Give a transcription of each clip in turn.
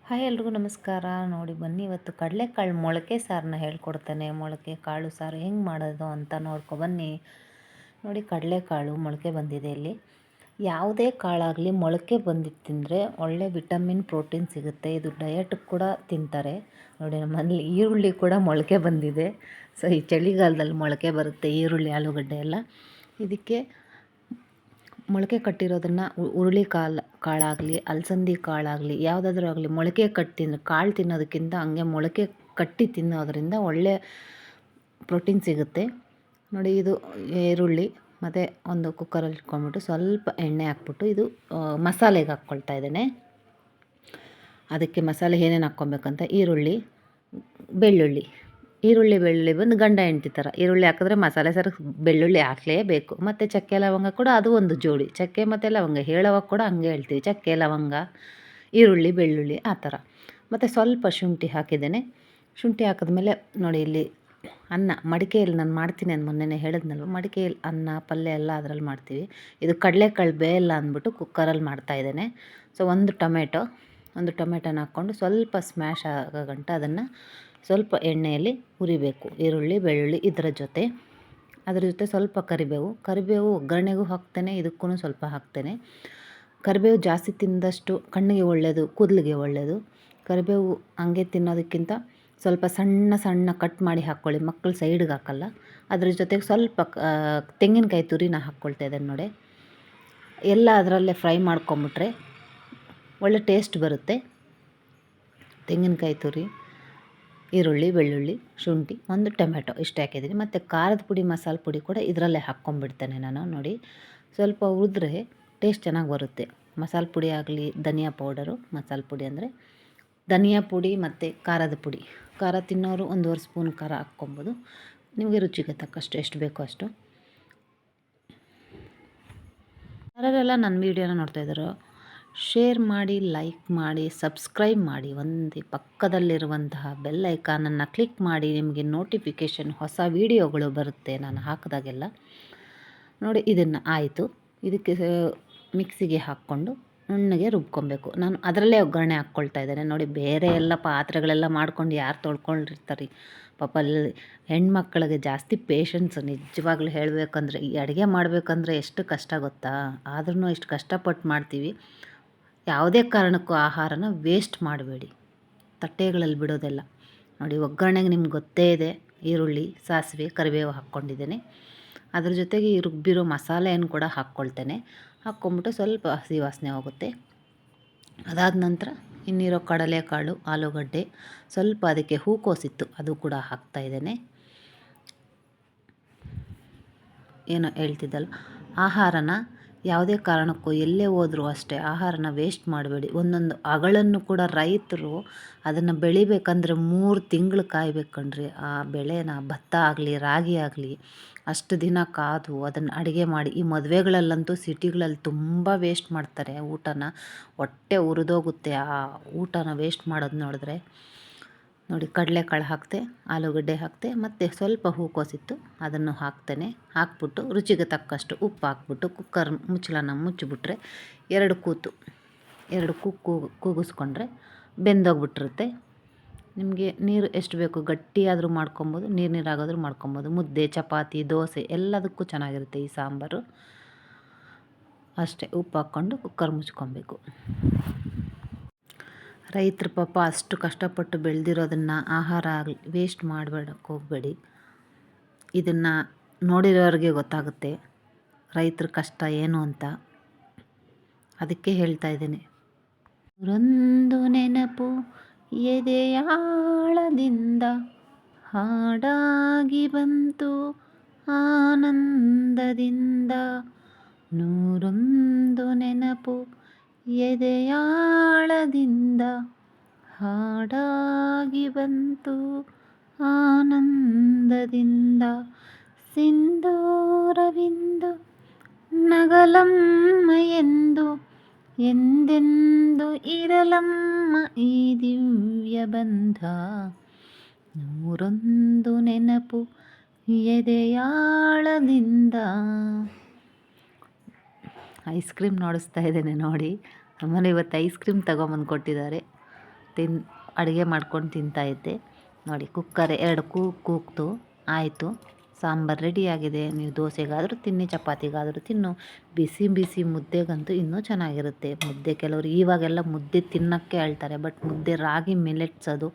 Hi ಎಲ್ರಿಗೂ ನಮಸ್ಕಾರ. ನೋಡಿ ಬನ್ನಿ, ಇವತ್ತು ಕಡಲೆಕಾಳು ಮೊಳಕೆ ಸಾರನ್ನ ಹೇಳ್ಕೊಡ್ತೇನೆ. ಮೊಳಕೆ ಕಾಳು ಸಾರು ಹೆಂಗೆ ಮಾಡೋದು ಅಂತ ಬನ್ನಿ. ನೋಡಿ, ಕಡಲೆಕಾಳು ಮೊಳಕೆ ಬಂದಿದೆ. ಇಲ್ಲಿ ಯಾವುದೇ ಕಾಳಾಗಲಿ ಮೊಳಕೆ ಬಂದಿದ್ದು ತಿಂದರೆ ಒಳ್ಳೆ ವಿಟಮಿನ್ ಪ್ರೋಟೀನ್ ಸಿಗುತ್ತೆ. ಇದು ಡಯಟ್ಗೆ ಕೂಡ ತಿಂತಾರೆ. ನೋಡಿ, ನಮ್ಮಲ್ಲಿ ಈರುಳ್ಳಿ ಕೂಡ ಮೊಳಕೆ ಬಂದಿದೆ. ಸೊ ಈ ಚಳಿಗಾಲದಲ್ಲಿ ಮೊಳಕೆ ಬರುತ್ತೆ ಈರುಳ್ಳಿ, ಆಲೂಗಡ್ಡೆ ಎಲ್ಲ. ಇದಕ್ಕೆ ಮೊಳಕೆ ಕಟ್ಟಿರೋದನ್ನು ಹುರುಳಿ ಕಾಳಾಗಲಿ ಅಲಸಂದಿ ಕಾಳಾಗಲಿ ಯಾವುದಾದ್ರೂ ಆಗಲಿ ಮೊಳಕೆ ಕಟ್ಟಿ ಕಾಳು ತಿನ್ನೋದಕ್ಕಿಂತ ಹಂಗೆ ಮೊಳಕೆ ಕಟ್ಟಿ ತಿನ್ನೋದ್ರಿಂದ ಒಳ್ಳೆ ಪ್ರೋಟೀನ್ ಸಿಗುತ್ತೆ. ನೋಡಿ, ಇದು ಈರುಳ್ಳಿ ಮತ್ತು ಒಂದು ಕುಕ್ಕರಲ್ಲಿ ಇಟ್ಕೊಂಡ್ಬಿಟ್ಟು ಸ್ವಲ್ಪ ಎಣ್ಣೆ ಹಾಕ್ಬಿಟ್ಟು ಇದು ಮಸಾಲೆಗೆ ಹಾಕ್ಕೊಳ್ತಾ ಇದ್ದೇನೆ. ಅದಕ್ಕೆ ಮಸಾಲೆ ಏನೇನು ಹಾಕ್ಕೊಬೇಕಂತ ಈರುಳ್ಳಿ, ಬೆಳ್ಳುಳ್ಳಿ ಬಂದು ಗಂಡ ಹೆಂಡ್ತಿ ಥರ. ಈರುಳ್ಳಿ ಹಾಕಿದ್ರೆ ಮಸಾಲೆ ಸಾರು ಬೆಳ್ಳುಳ್ಳಿ ಹಾಕಲೇಬೇಕು. ಮತ್ತು ಚಕ್ಕೆ ಲವಂಗ ಕೂಡ ಅದು ಒಂದು ಜೋಡಿ. ಚಕ್ಕೆ ಮತ್ತು ಲವಂಗ ಹೇಳೋವಾಗ ಕೂಡ ಹಂಗೆ ಹೇಳ್ತೀವಿ, ಚಕ್ಕೆ ಲವಂಗ ಈರುಳ್ಳಿ ಬೆಳ್ಳುಳ್ಳಿ ಆ ಥರ. ಮತ್ತು ಸ್ವಲ್ಪ ಶುಂಠಿ ಹಾಕಿದ್ದೇನೆ. ಶುಂಠಿ ಹಾಕಿದ್ಮೇಲೆ ನೋಡಿ, ಇಲ್ಲಿ ಅನ್ನ ಮಡಿಕೆಯಲ್ಲಿ ನಾನು ಮಾಡ್ತೀನಿ ಅಂತ ಮೊನ್ನೆನೇ ಹೇಳಿದ್ನಲ್ವ, ಮಡಿಕೆಯಲ್ಲಿ ಅನ್ನ ಪಲ್ಯ ಎಲ್ಲ ಅದರಲ್ಲಿ ಮಾಡ್ತೀವಿ. ಇದು ಕಡಲೆಕಾಳು ಬೇಯಲ್ಲ ಅಂದ್ಬಿಟ್ಟು ಕುಕ್ಕರಲ್ಲಿ ಮಾಡ್ತಾಯಿದ್ದೇನೆ. ಸೊ ಒಂದು ಟೊಮೆಟೊನ ಹಾಕ್ಕೊಂಡು ಸ್ವಲ್ಪ ಸ್ಮ್ಯಾಶ್ ಆಗೋ ಗಂಟ ಅದನ್ನು ಸ್ವಲ್ಪ ಎಣ್ಣೆಯಲ್ಲಿ ಹುರಿಬೇಕು. ಈರುಳ್ಳಿ ಬೆಳ್ಳುಳ್ಳಿ ಅದ್ರ ಜೊತೆ ಸ್ವಲ್ಪ ಕರಿಬೇವು ಒಗ್ಗರಣೆಗೂ ಹಾಕ್ತೇನೆ, ಇದಕ್ಕೂ ಸ್ವಲ್ಪ ಹಾಕ್ತೇನೆ. ಕರಿಬೇವು ಜಾಸ್ತಿ ತಿಂದಷ್ಟು ಕಣ್ಣಿಗೆ ಒಳ್ಳೆಯದು, ಕೂದಲಿಗೆ ಒಳ್ಳೆಯದು. ಕರಿಬೇವು ಹಂಗೆ ತಿನ್ನೋದಕ್ಕಿಂತ ಸ್ವಲ್ಪ ಸಣ್ಣ ಕಟ್ ಮಾಡಿ ಹಾಕ್ಕೊಳ್ಳಿ. ಮಕ್ಕಳು ಸೈಡ್ಗೆ ಹಾಕಲ್ಲ. ಅದ್ರ ಜೊತೆಗೆ ಸ್ವಲ್ಪ ತೆಂಗಿನಕಾಯಿ ತುರಿನ ಹಾಕ್ಕೊಳ್ತಾ ಇದ್ದೇನೆ. ನೋಡಿ, ಎಲ್ಲ ಅದರಲ್ಲೇ ಫ್ರೈ ಮಾಡ್ಕೊಂಬಿಟ್ರೆ ಒಳ್ಳೆ ಟೇಸ್ಟ್ ಬರುತ್ತೆ. ತೆಂಗಿನಕಾಯಿ ತುರಿ, ಈರುಳ್ಳಿ ಬೆಳ್ಳುಳ್ಳಿ ಶುಂಠಿ, ಒಂದು ಟೊಮೆಟೊ ಇಷ್ಟು ಹಾಕಿದ್ದೀನಿ. ಮತ್ತು ಖಾರದ ಪುಡಿ ಮಸಾಲೆ ಪುಡಿ ಕೂಡ ಇದರಲ್ಲೇ ಹಾಕ್ಕೊಂಬಿಡ್ತೇನೆ ನಾನು. ನೋಡಿ, ಸ್ವಲ್ಪ ಹುರಿದ್ರೆ ಟೇಸ್ಟ್ ಚೆನ್ನಾಗಿ ಬರುತ್ತೆ. ಮಸಾಲೆ ಪುಡಿ ಆಗಲಿ ಧನಿಯಾ ಪೌಡರು, ಮಸಾಲೆ ಪುಡಿ ಅಂದರೆ ಧನಿಯಾ ಪುಡಿ ಮತ್ತು ಖಾರದ ಪುಡಿ. ಖಾರ ತಿನ್ನೋರು 1.5 ಸ್ಪೂನ್ ಖಾರ ಹಾಕ್ಕೊಬೋದು. ನಿಮಗೆ ರುಚಿಗೆ ತಕ್ಕಷ್ಟು ಎಷ್ಟು ಬೇಕೋ ಅಷ್ಟು. ಯಾರೆಲ್ಲ ನನ್ನ ವೀಡಿಯೋನ ನೋಡ್ತಾಯಿದ್ದಾರೋ ಶೇರ್ ಮಾಡಿ, ಲೈಕ್ ಮಾಡಿ, ಸಬ್ಸ್ಕ್ರೈಬ್ ಮಾಡಿ. ಪಕ್ಕದಲ್ಲಿರುವಂತಹ ಬೆಲ್ ಐಕಾನನ್ನು ಕ್ಲಿಕ್ ಮಾಡಿ. ನಿಮಗೆ ನೋಟಿಫಿಕೇಷನ್ ಹೊಸ ವೀಡಿಯೋಗಳು ಬರುತ್ತೆ ನಾನು ಹಾಕಿದಾಗೆಲ್ಲ. ನೋಡಿ, ಇದನ್ನು ಆಯಿತು. ಇದಕ್ಕೆ ಮಿಕ್ಸಿಗೆ ಹಾಕ್ಕೊಂಡು ನುಣ್ಣಗೆ ರುಬ್ಕೊಬೇಕು. ನಾನು ಅದರಲ್ಲೇ ಒಗ್ಗರಣೆ ಹಾಕ್ಕೊಳ್ತಾ ಇದ್ದೇನೆ. ನೋಡಿ, ಬೇರೆ ಎಲ್ಲ ಪಾತ್ರೆಗಳೆಲ್ಲ ಮಾಡ್ಕೊಂಡು ಯಾರು ತೊಳ್ಕೊಂಡಿರ್ತಾರೆ ಪಾಪ. ಅಲ್ಲಿ ಹೆಣ್ಮಕ್ಳಿಗೆ ಜಾಸ್ತಿ ಪೇಷನ್ಸ್. ನಿಜವಾಗ್ಲೂ ಹೇಳಬೇಕಂದ್ರೆ ಈ ಅಡುಗೆ ಮಾಡಬೇಕಂದ್ರೆ ಎಷ್ಟು ಕಷ್ಟ ಗೊತ್ತಾ. ಆದ್ರೂ ಇಷ್ಟು ಕಷ್ಟಪಟ್ಟು ಮಾಡ್ತೀವಿ. ಯಾವುದೇ ಕಾರಣಕ್ಕೂ ಆಹಾರನ ವೇಸ್ಟ್ ಮಾಡಬೇಡಿ, ತಟ್ಟೆಗಳಲ್ಲಿ ಬಿಡೋದೆಲ್ಲ. ನೋಡಿ, ಒಗ್ಗರಣೆಗೆ ನಿಮ್ಗೆ ಗೊತ್ತೇ ಇದೆ, ಈರುಳ್ಳಿ ಸಾಸಿವೆ ಕರಿಬೇವು ಹಾಕ್ಕೊಂಡಿದ್ದೇನೆ. ಅದ್ರ ಜೊತೆಗೆ ಈ ರುಬ್ಬಿರೋ ಮಸಾಲೆಯನ್ನು ಕೂಡ ಹಾಕ್ಕೊಳ್ತೇನೆ. ಹಾಕ್ಕೊಂಬಿಟ್ಟು ಸ್ವಲ್ಪ ಹಸಿ ವಾಸನೆ ಹೋಗುತ್ತೆ. ಅದಾದ ನಂತರ ಇನ್ನಿರೋ ಕಡಲೆಕಾಳು ಆಲೂಗಡ್ಡೆ, ಸ್ವಲ್ಪ ಅದಕ್ಕೆ ಹೂಕೋಸಿತ್ತು ಅದು ಕೂಡ ಹಾಕ್ತಾಯಿದ್ದೇನೆ. ಏನೋ ಹೇಳ್ತಿದ್ದಲ್ಲ, ಆಹಾರನ ಯಾವುದೇ ಕಾರಣಕ್ಕೂ ಎಲ್ಲೇ ಹೋದರೂ ಅಷ್ಟೇ ಆಹಾರನ ವೇಸ್ಟ್ ಮಾಡಬೇಡಿ. ಒಂದೊಂದು ಅಗಳನ್ನು ಕೂಡ ರೈತರು ಅದನ್ನು ಬೆಳಿಬೇಕಂದ್ರೆ 3 ತಿಂಗಳು ಕಾಯ್ಬೇಕು ಕಣ್ರಿ. ಆ ಬೆಳೆನ ಭತ್ತ ಆಗಲಿ ರಾಗಿ ಆಗಲಿ ಅಷ್ಟು ದಿನ ಕಾದು ಅದನ್ನು ಅಡುಗೆ ಮಾಡಿ. ಈ ಮದುವೆಗಳಲ್ಲಂತೂ ಸಿಟಿಗಳಲ್ಲಿ ತುಂಬ ವೇಸ್ಟ್ ಮಾಡ್ತಾರೆ ಊಟನ. ಹೊಟ್ಟೆ ಉರಿದೋಗುತ್ತೆ ಆ ಊಟನ ವೇಸ್ಟ್ ಮಾಡೋದು ನೋಡಿದ್ರೆ. ನೋಡಿ, ಕಡಲೆಕಾಳು ಹಾಕ್ತೆ, ಆಲೂಗಡ್ಡೆ ಹಾಕ್ತೆ, ಮತ್ತು ಸ್ವಲ್ಪ ಹೂಕೋಸಿತ್ತು ಅದನ್ನು ಹಾಕ್ತೇನೆ. ಹಾಕ್ಬಿಟ್ಟು ರುಚಿಗೆ ತಕ್ಕಷ್ಟು ಉಪ್ಪು ಹಾಕ್ಬಿಟ್ಟು ಕುಕ್ಕರ್ ಮುಚ್ಚಳನ ಮುಚ್ಚಿಬಿಟ್ರೆ 2 ಕೂಗಿಸ್ಕೊಂಡ್ರೆ ಬೆಂದೋಗ್ಬಿಟ್ಟಿರುತ್ತೆ. ನಿಮಗೆ ನೀರು ಎಷ್ಟು ಬೇಕು ಗಟ್ಟಿಯಾದರೂ ಮಾಡ್ಕೊಬೋದು, ನೀರಾಗಾದರೂ ಮಾಡ್ಕೊಬೋದು. ಮುದ್ದೆ ಚಪಾತಿ ದೋಸೆ ಎಲ್ಲದಕ್ಕೂ ಚೆನ್ನಾಗಿರುತ್ತೆ ಈ ಸಾಂಬಾರು. ಅಷ್ಟೇ, ಉಪ್ಪು ಹಾಕ್ಕೊಂಡು ಕುಕ್ಕರ್ ಮುಚ್ಕೊಬೇಕು. ರೈತರು ಪಾಪ ಅಷ್ಟು ಕಷ್ಟಪಟ್ಟು ಬೆಳೆದಿರೋದನ್ನು ಆಹಾರ ಆಗಲಿ ವೇಸ್ಟ್ ಮಾಡಬೇಡಕ್ಕೆ ಹೋಗಬೇಡಿ. ಇದನ್ನು ನೋಡಿರೋರಿಗೆ ಗೊತ್ತಾಗುತ್ತೆ ರೈತರ ಕಷ್ಟ ಏನು ಅಂತ. ಅದಕ್ಕೆ ಹೇಳ್ತಾ ಇದ್ದೇನೆ. ಒಂದು ನೆನಪು ಎದೆಯಾಳದಿಂದ ಹಾಡಾಗಿ ಬಂತು ಆನಂದದಿಂದ. 101 ನೆನಪು ಎದೆಯಾಳದಿಂದ ಹಾಡಾಗಿ ಬಂತು ಆನಂದದಿಂದ. ಸಿಂಧೂರವಿಂದು ನಗಲಮ್ಮ ಎಂದು ಎಂದೆಂದು ಇರಲಮ್ಮ ಈ ದಿವ್ಯ ಬಂಧ. 101 ನೆನಪು ಎದೆಯಾಳದಿಂದ. ಐಸ್ ಕ್ರೀಮ್ ನೋಡಿಸ್ತಾ ಇದ್ದೇನೆ ನೋಡಿ. ಅಮ್ಮನ ಇವತ್ತು ಐಸ್ ಕ್ರೀಮ್ ತಗೊಂಬಂದು ಕೊಟ್ಟಿದ್ದಾರೆ. ಅಡುಗೆ ಮಾಡ್ಕೊಂಡು ತಿಂತಾಯಿದ್ದೆ. ನೋಡಿ ಕುಕ್ಕರ್ 2 ಕೂಗ್ತು ಆಯಿತು. ಸಾಂಬಾರು ರೆಡಿಯಾಗಿದೆ. ನೀವು ದೋಸೆಗಾದರೂ ತಿನ್ನಿ, ಚಪಾತಿಗಾದರೂ ತಿನ್ನು. ಬಿಸಿ ಬಿಸಿ ಮುದ್ದೆಗಂತೂ ಇನ್ನೂ ಚೆನ್ನಾಗಿರುತ್ತೆ. ಮುದ್ದೆ ಕೆಲವರು ಇವಾಗೆಲ್ಲ ಮುದ್ದೆ ತಿನ್ನೋಕ್ಕೆ ಹೇಳ್ತಾರೆ, ಬಟ್ ಮುದ್ದೆ ರಾಗಿ ಮಿಲೆಟ್ಸ್ ಅದು.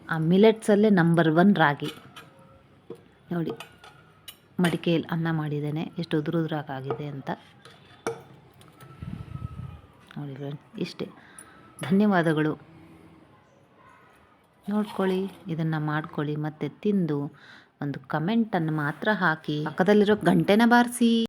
ಆ ಮಿಲೆಟ್ಸಲ್ಲೇ ನಂಬರ್ 1 ರಾಗಿ. ನೋಡಿ ಮಡಿಕೆಯಲ್ಲಿ ಅನ್ನ ಮಾಡಿದ್ದೇನೆ, ಎಷ್ಟು ಉದುರುದ್ರಾಗಿದೆ ಅಂತ. ನೋಡಿ ಫ್ರೆಂಡ್, ಇಷ್ಟೇ. ಧನ್ಯವಾದಗಳು. ನೋಡ್ಕೊಳ್ಳಿ, ಇದನ್ನು ಮಾಡ್ಕೊಳ್ಳಿ, ಮತ್ತು ತಿಂದು ಒಂದು ಕಮೆಂಟನ್ನು ಮಾತ್ರ ಹಾಕಿ, ಪಕ್ಕದಲ್ಲಿರೋ ಗಂಟೆನ ಬಾರಿಸಿ.